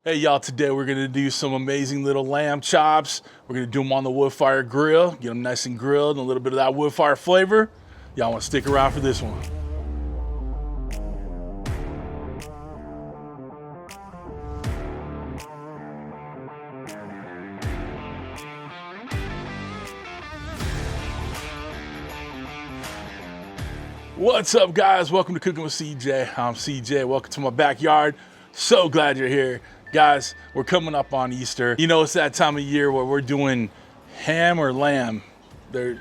Hey y'all, today we're gonna do some amazing little lamb chops. We're gonna do them on the Woodfire grill, get them nice and grilled and a little bit of that woodfire flavor. Y'all wanna stick around for this one. What's up guys? Welcome to Cooking with CJ. I'm CJ, welcome to my backyard. So glad you're here. Guys, we're coming up on Easter. You know, it's that time of year where we're doing ham or lamb. It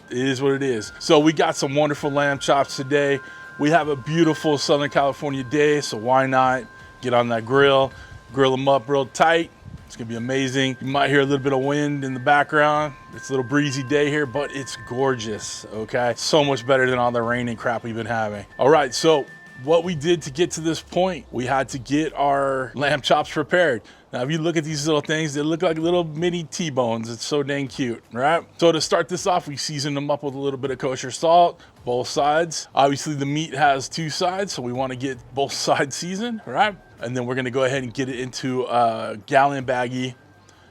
is what it is. So we got some wonderful lamb chops today. We have a beautiful Southern California day, so why not get on that grill, grill them up real tight. It's gonna be amazing. You might hear a little bit of wind in the background. It's a little breezy day here, but it's gorgeous, okay? So much better than all the rain and crap we've been having. All right, so what we did to get to this point, we had to get our lamb chops prepared. Now, if you look at these little things, they look like little mini T-bones. It's so dang cute, right? So to start this off, we seasoned them up with a little bit of kosher salt, both sides. Obviously, the meat has two sides, so we want to get both sides seasoned, right? And then we're gonna go ahead and get it into a gallon baggie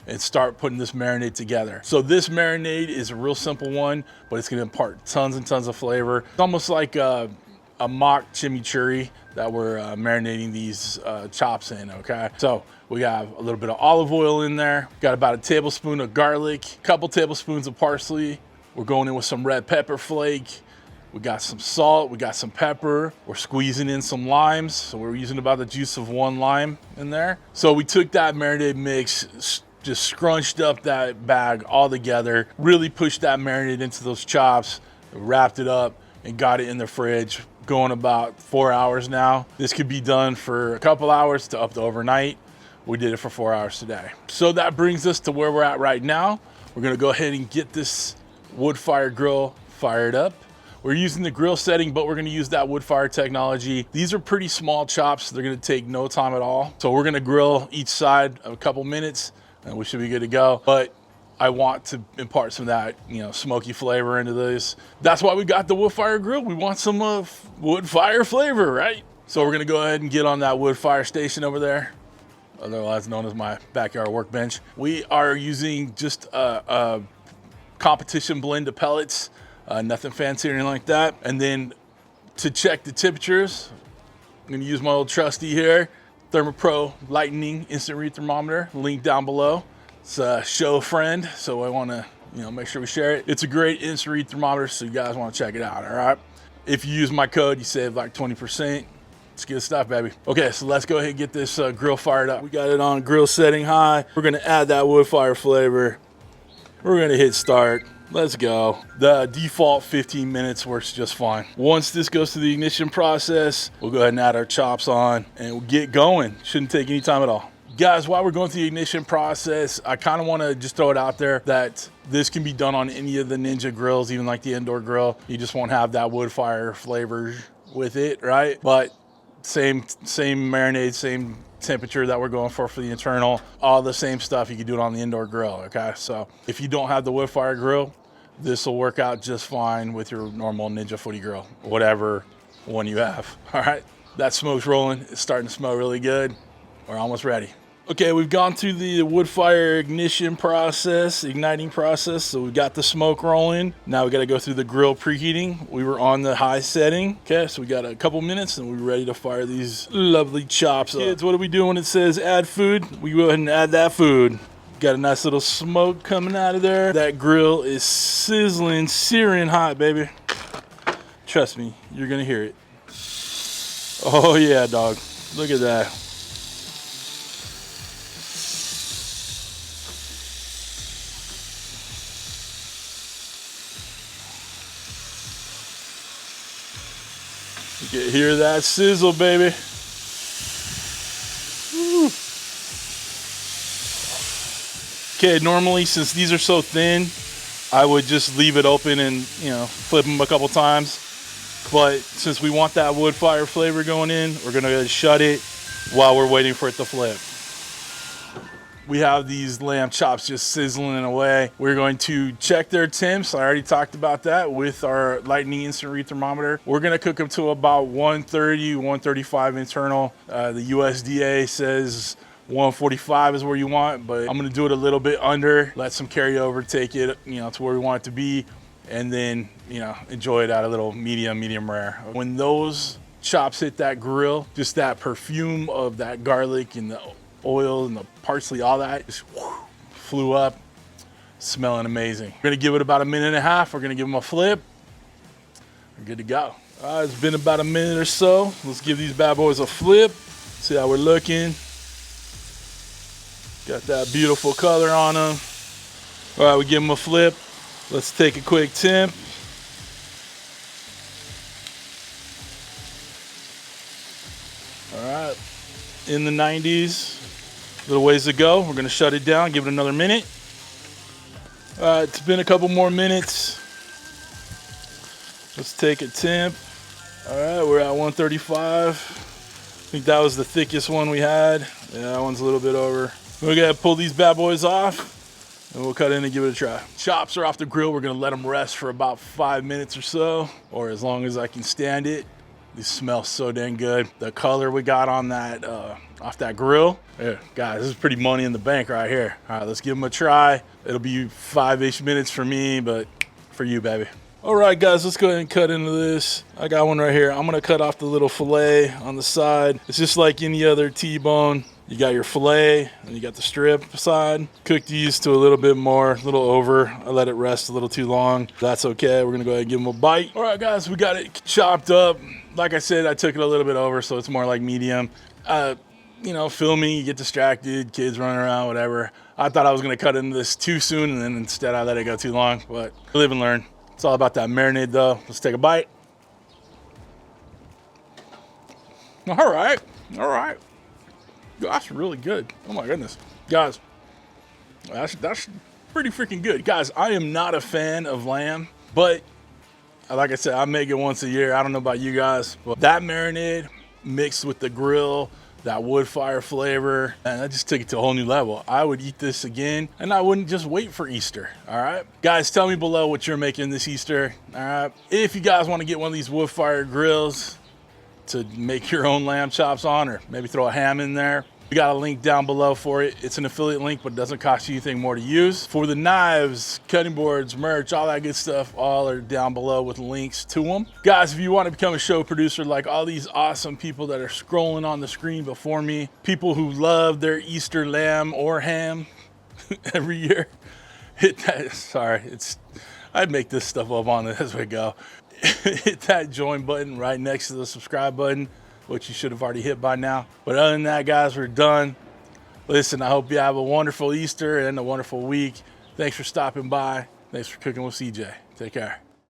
and start putting this marinade together. So this marinade is a real simple one, but it's gonna impart tons and tons of flavor. It's almost like a mock chimichurri that we're marinating these chops in, okay? So we have a little bit of olive oil in there. Got about a tablespoon of garlic, a couple tablespoons of parsley. We're going in with some red pepper flake. We got some salt, we got some pepper. We're squeezing in some limes. So we're using about the juice of one lime in there. So we took that marinade mix, just scrunched up that bag all together, really pushed that marinade into those chops, wrapped it up and got it in the fridge, going about 4 hours now. This could be done for a couple hours to up to overnight. We did it for 4 hours today. So that brings us to where we're at right now. We're gonna go ahead and get this wood fire grill fired up. We're using the grill setting, but we're gonna use that wood fire technology. These are pretty small chops. They're gonna take no time at all. So we're gonna grill each side a couple minutes and we should be good to go. But I want to impart some of that, smoky flavor into this. That's why we got the wood fire grill. We want some wood fire flavor, right? So we're gonna go ahead and get on that wood fire station over there, otherwise known as my backyard workbench. We are using just a competition blend of pellets. Nothing fancy or anything like that. And then to check the temperatures, I'm gonna use my old trusty here, ThermoPro Lightning Instant Read Thermometer, link down below. It's a show friend, so I wanna make sure we share it. It's a great instant read thermometer, so you guys wanna check it out, all right? If you use my code, you save like 20%. It's good stuff, baby. Okay, so let's go ahead and get this grill fired up. We got it on grill setting high. We're gonna add that wood fire flavor. We're gonna hit start. Let's go. The default 15 minutes works just fine. Once this goes through the ignition process, we'll go ahead and add our chops on and we'll get going. Shouldn't take any time at all. Guys, while we're going through the ignition process, I kind of want to just throw it out there that this can be done on any of the Ninja grills, even like the indoor grill. You just won't have that wood fire flavor with it, right? But same marinade, same temperature that we're going for the internal, all the same stuff. You can do it on the indoor grill, okay? So if you don't have the wood fire grill, this will work out just fine with your normal Ninja footy grill, whatever one you have. All right, that smoke's rolling. It's starting to smell really good. We're almost ready. Okay, we've gone through the wood fire igniting process, so we got the smoke rolling. Now we gotta go through the grill preheating. We were on the high setting. Okay, so we got a couple minutes and we're ready to fire these lovely chops up. Kids, what do we do when it says add food? We go ahead and add that food. Got a nice little smoke coming out of there. That grill is sizzling, searing hot, baby. Trust me, you're gonna hear it. Oh yeah, dog, look at that. You can hear that sizzle, baby. Woo. Okay, normally since these are so thin, I would just leave it open and flip them a couple times. But since we want that wood fire flavor going in, we're gonna shut it while we're waiting for it to flip. We have these lamb chops just sizzling away. We're going to check their temps. I already talked about that with our Lightning Instant Read Thermometer. We're gonna cook them to about 130, 135 internal. The USDA says 145 is where you want, but I'm gonna do it a little bit under, let some carryover take it, you know, to where we want it to be, and then, you know, enjoy it at a little medium rare. When those chops hit that grill, just that perfume of that garlic and the oil and the parsley, all that just flew up, smelling amazing. We're gonna give it about a minute and a half. We're gonna give them a flip. We're good to go. It's been about a minute or so. Let's give these bad boys a flip. See how we're looking. Got that beautiful color on them. All right, we give them a flip. Let's take a quick temp. All right, in the 90s. Little ways to go. We're gonna shut it down, give it another minute. All right, it's been a couple more minutes. Let's take a temp. All right, we're at 135. I think that was the thickest one we had. Yeah, that one's a little bit over. We're gonna pull these bad boys off and we'll cut in and give it a try. Chops are off the grill. We're gonna let them rest for about 5 minutes or so, or as long as I can stand it. These smell so dang good. The color we got on that, off that grill. Yeah, guys, this is pretty money in the bank right here. All right, let's give them a try. It'll be 5-ish minutes for me, but for you, baby. All right, guys, let's go ahead and cut into this. I got one right here. I'm gonna cut off the little fillet on the side. It's just like any other T-bone. You got your fillet and you got the strip side. Cook these to a little bit more, a little over. I let it rest a little too long. That's okay. We're gonna go ahead and give them a bite. All right, guys, we got it chopped up. Like I said, I took it a little bit over, so it's more like medium. You know, filming, you get distracted, kids running around, whatever. I thought I was gonna cut into this too soon, and then instead I let it go too long, but live and learn. It's all about that marinade though. Let's take a bite. All right, all right. That's really good. Oh my goodness. Guys, that's pretty freaking good. Guys, I am not a fan of lamb, but like I said, I make it once a year. I don't know about you guys, but that marinade mixed with the grill, that wood fire flavor, and that just took it to a whole new level. I would eat this again, and I wouldn't just wait for Easter, all right? Guys, tell me below what you're making this Easter, all right? If you guys want to get one of these wood fire grills to make your own lamb chops on, or maybe throw a ham in there, we got a link down below for it. It's an affiliate link, but it doesn't cost you anything more to use. For the knives, cutting boards, merch, all that good stuff, all are down below with links to them. Guys, if you want to become a show producer like all these awesome people that are scrolling on the screen before me, people who love their Easter lamb or ham every year, hit that, I'd make this stuff up on it as we go. Hit that join button right next to the subscribe button, which you should have already hit by now. But other than that, guys, we're done. Listen, I hope you have a wonderful Easter and a wonderful week. Thanks for stopping by. Thanks for cooking with CJ. Take care.